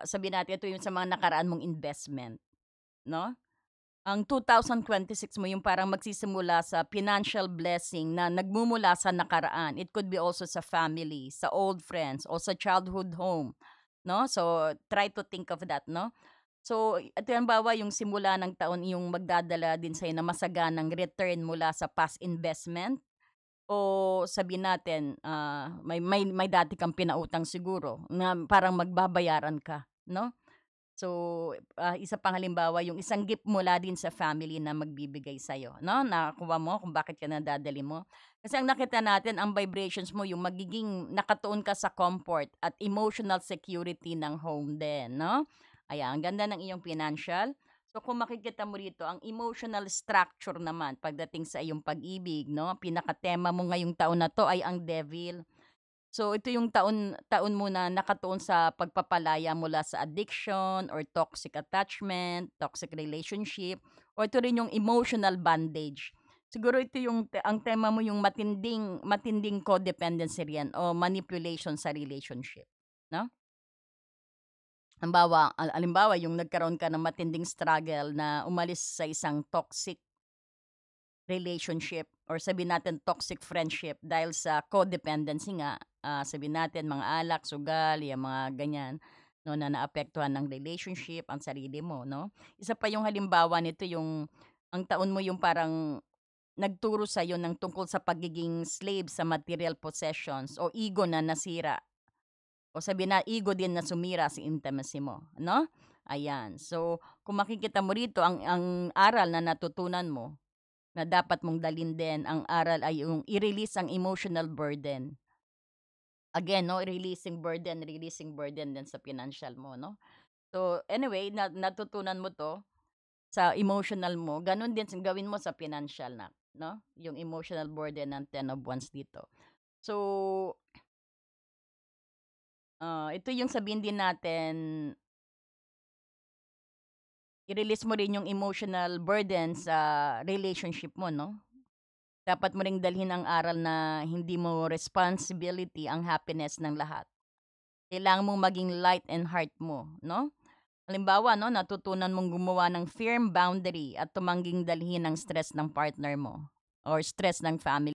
sabihin natin ito yung sa mga nakaraan mong investment, 'no? Ang 2026 mo yung parang magsisimula sa financial blessing na nagmumula sa nakaraan. It could be also sa family, sa old friends, o sa childhood home, 'no? So, try to think of that, 'no? So, at halimbawa yung simula ng taon yung magdadala din sa'yo na masaganang return mula sa past investment o sabihin natin, may dati kang pinautang siguro na parang magbabayaran ka, 'no? So, isa pang halimbawa yung isang gift mula din sa family na magbibigay sa'yo 'no, nakuha mo kung bakit ka nadadali mo. Kasi ang nakita natin ang vibrations mo yung magiging nakatuon ka sa comfort at emotional security ng home din 'no. Ayan, ang ganda ng iyong financial. So, kung makikita mo rito ang emotional structure naman pagdating sa iyong pag-ibig 'no, pinaka-tema mo ngayong taon na 'to ay ang Devil. So, ito yung taon taon mo na nakatuon sa pagpapalaya mula sa addiction or toxic attachment, toxic relationship, o ito rin yung emotional bondage. Siguro ito yung ang tema mo yung matinding matinding codependency riyan o manipulation sa relationship, 'no? Halimbawa yung nagkaroon ka ng matinding struggle na umalis sa isang toxic relationship or sabihin natin toxic friendship dahil sa codependency nga, sabihin natin mga alak, sugal, yung mga ganyan, 'no, na naapektuhan ng relationship, ang sarili mo, 'no? Isa pa yung halimbawa nito yung ang taon mo yung parang nagturo sa'yo ng tungkol sa pagiging slave sa material possessions o ego na nasira o sabihin na ego din na sumira sa intimacy mo, 'no? Ayan. So, kung makikita mo rito ang aral na natutunan mo na dapat mong dalhin din ang aral ay yung i-release ang emotional burden. Again 'no, releasing burden din sa financial mo 'no. So anyway, natutunan mo 'to sa emotional mo, gano'n din gawin mo sa financial na 'no, yung emotional burden ng Ten of Wands dito. So, ito yung sabihin din natin, i-release mo rin yung emotional burden sa relationship mo 'no. Dapat mo ring dalhin ang aral na hindi mo responsibility ang happiness ng lahat. Kailangan mong maging light and heart mo, 'no? Halimbawa 'no, natutunan mong gumawa ng firm boundary at tumangging dalhin ang stress ng partner mo or stress ng family.